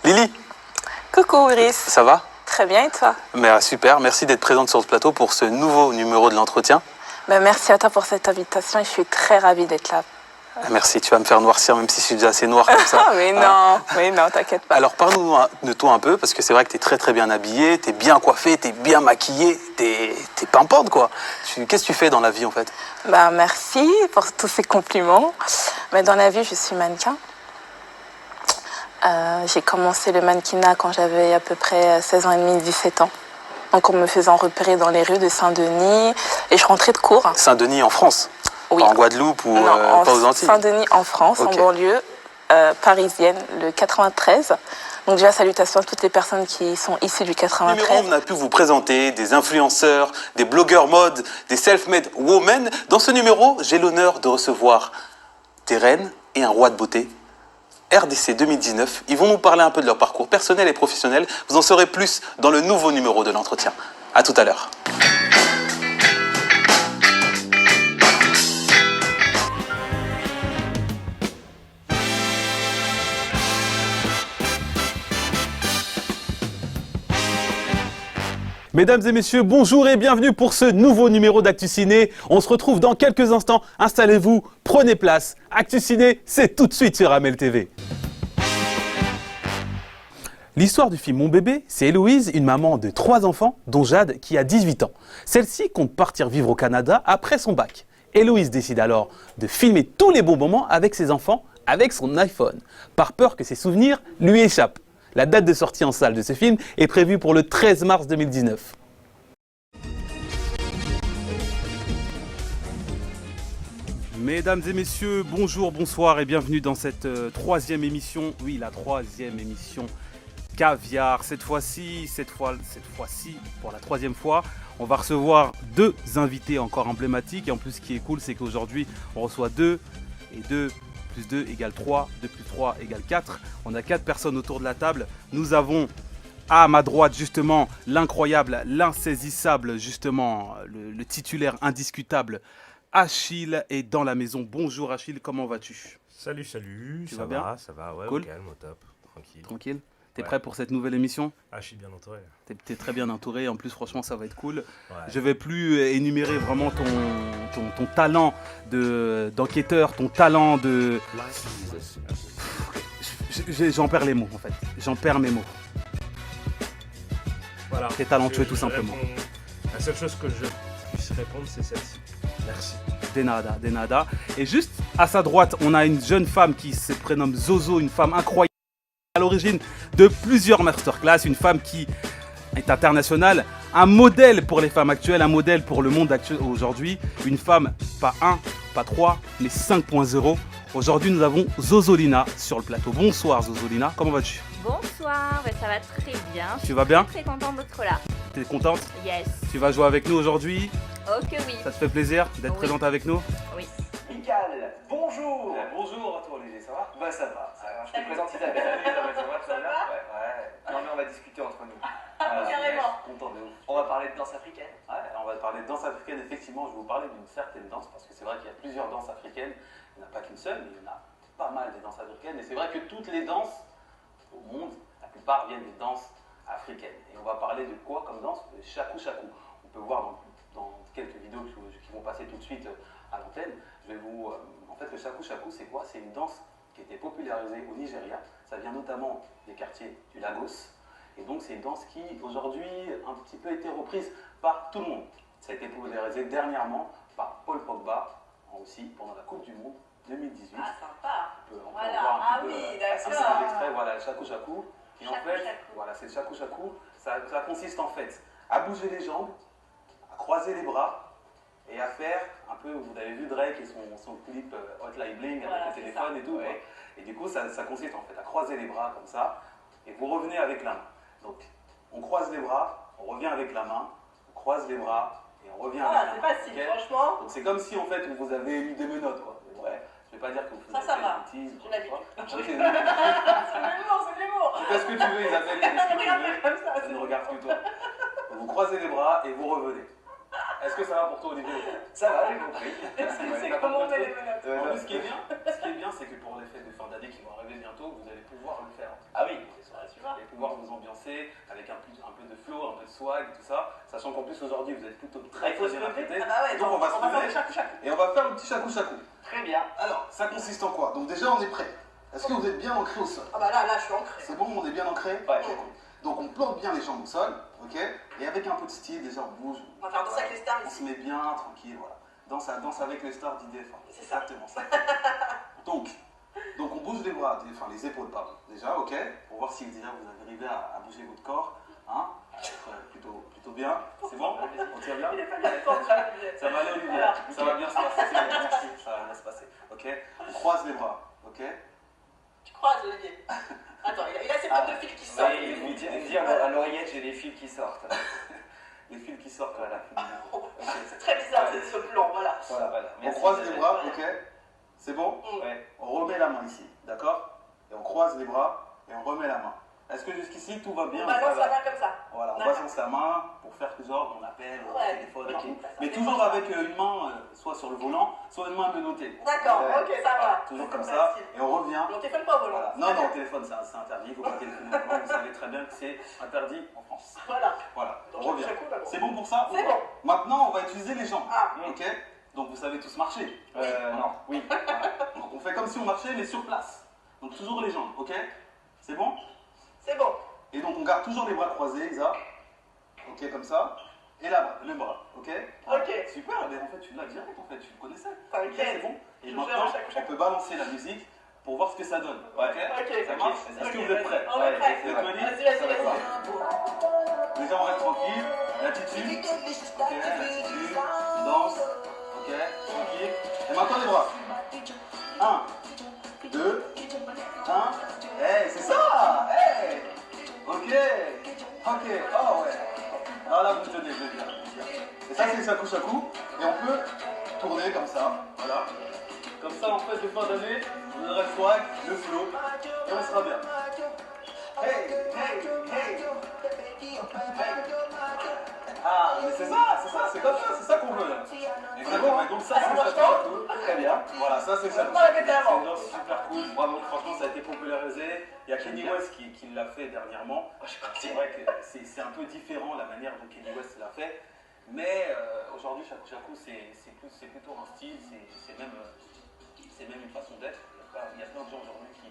Lily, Coucou Iris. ça va? Très bien et toi? Super, merci d'être présente sur ce plateau pour ce nouveau numéro de l'entretien. Merci à toi pour cette invitation et je suis très ravie d'être là. Merci, tu vas me faire noircir même si je suis déjà assez noir comme ça. mais non, t'inquiète pas. Alors parle-nous de toi un peu, parce que c'est vrai que tu es très très bien habillée, tu es bien coiffée, tu es bien maquillée, t'es pimpante quoi. Qu'est-ce que tu fais dans la vie en fait? Merci pour tous ces compliments. Mais dans la vie, je suis mannequin. J'ai commencé le mannequinat quand j'avais à peu près 16 ans et demi, 17 ans. Donc en me faisant repérer dans les rues de Saint-Denis et je rentrais de cours. Saint-Denis en France? Oui. Pas en Guadeloupe ou non, pas aux Antilles? Saint-Denis en France, Ok. en banlieue parisienne, le 93. Donc déjà, salutations à toutes les personnes qui sont issues du 93. Numéro, on a pu vous présenter des influenceurs, des blogueurs mode, des self-made women. Dans ce numéro, j'ai l'honneur de recevoir des reines et un roi de beauté. RDC 2019, ils vont nous parler un peu de leur parcours personnel et professionnel. Vous en saurez plus dans le nouveau numéro de l'entretien. À tout à l'heure. Mesdames et messieurs, bonjour et bienvenue pour ce nouveau numéro d'Actu Ciné. On se retrouve dans quelques instants. Installez-vous, prenez place. Actu Ciné, c'est tout de suite sur Amel TV. L'histoire du film Mon bébé, c'est Héloïse, une maman de 3 enfants, dont Jade qui a 18 ans. Celle-ci compte partir vivre au Canada après son bac. Héloïse décide alors de filmer tous les bons moments avec ses enfants avec son iPhone, par peur que ses souvenirs lui échappent. La date de sortie en salle de ce film est prévue pour le 13 mars 2019. Mesdames et messieurs, bonjour, bonsoir et bienvenue dans cette troisième émission. Oui, la troisième émission Caviar. Cette fois-ci, pour la troisième fois, on va recevoir 2 invités encore emblématiques. Et en plus, ce qui est cool, c'est qu'aujourd'hui, on reçoit 2 et 2 plus 2 égale 3, 2 plus 3 égale 4. On a 4 personnes autour de la table. Nous avons à ma droite justement l'incroyable, l'insaisissable justement, le titulaire indiscutable, Achille est dans la maison. Bonjour Achille, comment vas-tu? Salut, Tu vas bien? Ça va, ouais, Cool. calme, au top, tranquille. Tranquille? T'es Ouais. prêt pour cette nouvelle émission? Ah, je suis bien entouré. T'es très bien entouré, en plus franchement ça va être cool. Ouais. Je vais plus énumérer vraiment ton talent d'enquêteur, ton talent de... J'en perds les mots en fait, j'en perds mes mots. Voilà. T'es talentueux Je tout simplement. La seule chose que je puisse répondre, c'est celle-ci. Merci. Des nada. Et juste à sa droite, on a une jeune femme qui se prénomme Zozo, une femme incroyable, à l'origine de plusieurs masterclass, une femme qui est internationale, un modèle pour les femmes actuelles, un modèle pour le monde actuel aujourd'hui, une femme, pas 1, pas 3, mais 5.0. Aujourd'hui, nous avons Zozolina sur le plateau. Bonsoir Zozolina, comment vas-tu? Bonsoir, ça va très bien. Tu vas bien? Très contente d'être là. T'es contente? Yes. Tu vas jouer avec nous aujourd'hui? Oh que oui. Ça te fait plaisir d'être Oui. présente avec nous? Oui. Michael, bonjour. Bonjour à toi Olivier, ça va? Bah ça va. Je te présente Isabelle. Ça va? Ouais. Non mais on va discuter entre nous. Carrément. Content de ouf. On va parler de danse africaine. Ouais, on va parler de danse africaine. Effectivement, je vais vous parler d'une certaine danse parce que c'est vrai qu'il y a plusieurs danses africaines. Il n'y en a pas qu'une seule, mais il y en a pas mal des danses africaines. Et c'est vrai que toutes les danses au monde, la plupart viennent des danses africaines. Et on va parler de quoi comme danse? Le shaku shaku. On peut voir dans quelques vidéos qui vont passer tout de suite à l'antenne. Je vais vous. En fait, le shaku shaku, c'est quoi? C'est une danse qui a été popularisée au Nigeria. Ça vient notamment des quartiers du Lagos. Et donc c'est une danse qui aujourd'hui un petit peu été reprise par tout le monde. Ça a été popularisé dernièrement par Paul Pogba aussi pendant la Coupe du Monde 2018. Ah sympa. On peut Voilà. voir un Ah petit peu, oui, un d'accord. petit extrait, voilà, le shaku shaku. Et en Shaku fait, shaku. voilà, c'est le shaku shaku. Ça consiste en fait à bouger les jambes, à croiser les bras et à faire un peu, vous avez vu Drake et son clip Hotline Bling Voilà, avec le c'est téléphone ça. et tout. Ouais. Ouais. Et du coup, ça consiste en fait à croiser les bras comme ça et vous revenez avec la main. Donc, on croise les bras, on revient avec la main, on croise les bras et on revient avec la main. c'est facile, Ok. franchement. Donc, c'est comme si en fait vous avez eu des menottes quoi. Ouais. Je vais pas dire que vous faisiez Ça des va. bêtises. J'ai l'habitude. Ok. C'est de l'humour, c'est de l'humour. Tu fais ce que tu veux, Isabelle, tu fais ce que tu veux. Regarde comme ça. Ça ne regarde que toi. Vous croisez les bras et vous revenez. Est-ce que ça va pour toi, Olivier? Ça va, j'ai compris. C'est comment on met les menottes. En plus, ce qui est bien, c'est que pour les fêtes de fin d'année qui vont arriver bientôt, vous allez pouvoir le faire. Ah oui. Vous allez pouvoir vous ambiancer avec un peu de flow, un peu de swag et tout ça. Sachant qu'en plus, aujourd'hui, vous êtes plutôt très faut se bien lever. apprêtés. Ah bah ouais, Donc, on va se faire lever le chakou-chakou. et on va faire le petit chacou-chacou. Très bien. Alors, ça consiste en quoi? Donc déjà, on est prêt. Est-ce que vous êtes bien ancré au sol? Ah bah là, je suis ancré. C'est bon, on est bien ancré? Ouais. Ok, cool. Donc on plante bien les jambes au sol, ok? Et avec un peu de style, déjà on bouge. On va faire danser avec les stars On ici. se met bien, tranquille, voilà. Danse avec les stars d'IDF1. C'est ça. Exactement ça. Donc on bouge les bras, enfin les épaules, pardon. Déjà, ok? Pour voir si déjà vous arrivez à bouger votre corps. Hein? Plutôt bien. C'est bon? On tient bien? Il est pas bien détendu, Olivier. Ça va aller, Olivier. Voilà. Ça va bien se passer. Merci. Ça va bien se passer. Ok? On croise les bras, ok? Tu croises, Olivier. Attends, il a ses pattes de fil qui sortent. Oui, vous dire à l'oreillette, j'ai des fils qui sortent. Les fils qui sortent, voilà. C'est très bizarre ce plan, voilà. Voilà. On Merci. croise les bras, ok? C'est bon? Ouais. On remet la main ici, d'accord? Et on croise les bras et on remet la main. Est-ce que jusqu'ici tout va bien? On balance la main comme ça. Voilà, on D'accord. balance la main pour faire que genre on appelle au Ouais. téléphone, Ok. ok. Ça Mais fait toujours bon, ça. avec une main, soit sur le volant, soit une main menottée. D'accord, Ouais. ok, ça va. Toujours C'est comme ça, facile. et on revient. Mais on téléphone pas au volant. Voilà. Non, non, au téléphone c'est interdit, il ne faut pas téléphoner au volant, vous savez très bien que c'est interdit en France. Voilà. Voilà, Donc, on revient. chakou, d'abord. C'est bon pour ça? C'est bon. Maintenant, on va utiliser les jambes, Ah. ok? Donc vous savez tous marcher. Non. Oui. Voilà. Donc on fait comme si on marchait, mais sur place. Donc toujours les jambes, ok? C'est bon? C'est bon. Et donc on garde toujours les bras croisés, Isa. Ok, comme ça. Et là, le bras, ok? Ok. Super, mais en fait tu l'as direct, en fait, tu le connaissais. T'inquiète. Ok, c'est bon. Et Je maintenant, gère chaque on peut balancer la musique pour voir ce que ça donne. Ouais. Ok. Ça marche? Ok, Est-ce que ok, vous êtes prêts? On est prêts. Vous êtes ready? Vas-y. Déjà on reste tranquille. L'attitude. Ok, l'attitude. On danse. Ok, tranquille. Et maintenant les bras. 1, 2, 1. Hey, c'est ça! Hey! Ok! Ok, oh ouais. Ah là, vous tenez, je vais bien. Et ça, c'est le shaku-shaku. Et on peut tourner comme ça. Voilà. Comme ça, en fait, de fin d'année, vous aurez le swag, le flow, et on sera bien. Hey! Hey! Hey! Ah, mais c'est comme ça, c'est ça qu'on veut là. Exactement, et donc ça, c'est le shaku-shaku. Très bien. Voilà, ça, c'est le On va répéter shaku-shaku. avant. C'est une danse super cool. Bravo, franchement, ça a été popularisé. Il y a Kenny West qui l'a fait dernièrement. C'est vrai que c'est un peu différent la manière dont Kenny West l'a fait. Mais aujourd'hui, Shaku Shaku, c'est plutôt un style, c'est même une façon d'être. Il y a plein de gens aujourd'hui qui,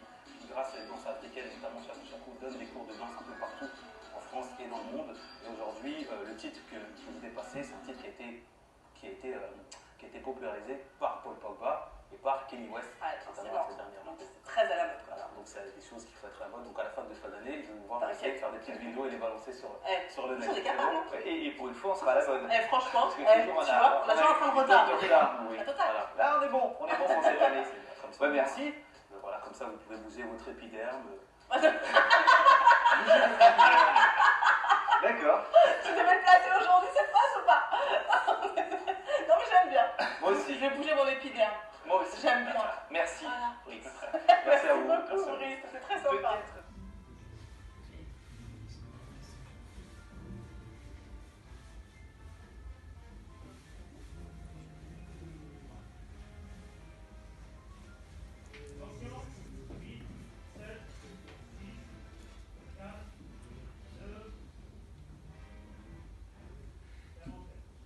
grâce à les danses africaines, notamment Shaku Shaku, donnent des cours de danse un peu partout en France et dans le monde. Et aujourd'hui, le titre que vous dépassez, c'est un titre qui a été popularisé par Paul Pogba et par Kenny West, Ouais, notamment ces dernièrement. Donc, c'est très à la mode, quoi. Voilà, donc c'est des choses qu'il faut être à la mode. Donc à la fin de fin d'année, je vais vous voir T'inquiète. essayer de faire des petites vidéos et les balancer sur le net. On est capable, hein. Et pour une fois, on sera à la bonne. Franchement, Parce que tu toujours, vois, on a toujours un train de retard. de retard, oui. La totale. Voilà. Là, on est bon pour cette année. Comme ça, Ouais, merci. Voilà, comme ça, vous pouvez bouger votre épiderme. D'accord. Tu devais le placer aujourd'hui cette phrase ou pas? Non mais j'aime bien. Moi Je aussi. vais bouger mon épiderme. Moi aussi. J'aime bien. Merci. Voilà. Brice. Merci à vous. beaucoup, Brice. C'est très sympa.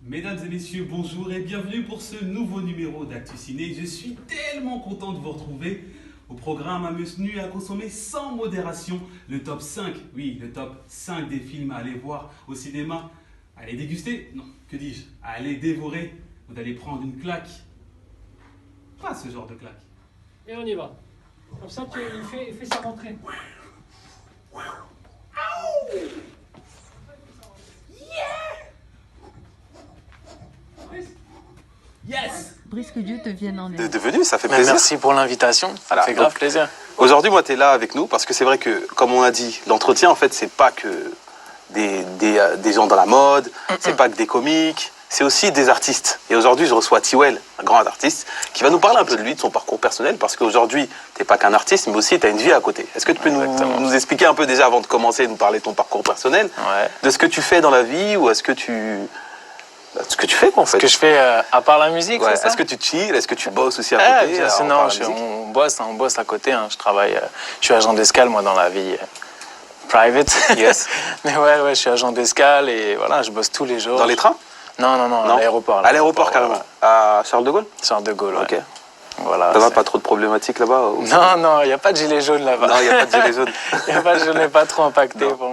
Mesdames et messieurs, bonjour et bienvenue pour ce nouveau numéro d'Actu Ciné. Je suis tellement content de vous retrouver. Au programme, un menu à consommer sans modération. Le top 5, oui, le top 5 des films à aller voir au cinéma. À aller déguster, non, que dis-je, à aller dévorer. Vous allez prendre une claque. Pas ce genre de claque. Et on y va. Comme ça, il fait sa rentrée. Yes! Brice, que Dieu te vienne en aide. de venue, ça fait plaisir. Merci pour l'invitation, ça Voilà, fait grave donc, plaisir. Aujourd'hui, moi, tu es là avec nous parce que c'est vrai que, comme on a dit, l'entretien, en fait, c'est pas que des gens dans la mode, c'est pas que des comiques, c'est aussi des artistes. Et aujourd'hui, je reçois Tiwel, un grand artiste, qui va nous parler un peu de lui, de son parcours personnel, parce qu'aujourd'hui, tu n'es pas qu'un artiste, mais aussi tu as une vie à côté. Est-ce que tu peux nous expliquer un peu déjà, avant de commencer, nous parler de ton parcours personnel, Ouais. de ce que tu fais dans la vie, ou est-ce que tu Ce que tu fais, quoi, en fait. Ce que je fais à part la musique, Ouais. c'est ça? Est-ce que tu chill? Est-ce que tu bosses aussi à côté? Bien sûr, en non, parallèle? on bosse à côté. Hein. Je travaille, je suis agent d'escale, moi, dans la vie private. Yes. Mais ouais, je suis agent d'escale et voilà, je bosse tous les jours. Dans les trains? Non, à l'aéroport. À l'aéroport, carrément. Ouais. À Charles de Gaulle? Charles de Gaulle, ouais. Ok. Voilà, Ça va, pas trop de problématiques là-bas? Non, il n'y a pas de gilet jaune là-bas. Non, il n'y a pas de gilet jaune. Je n'ai pas trop impacté Non.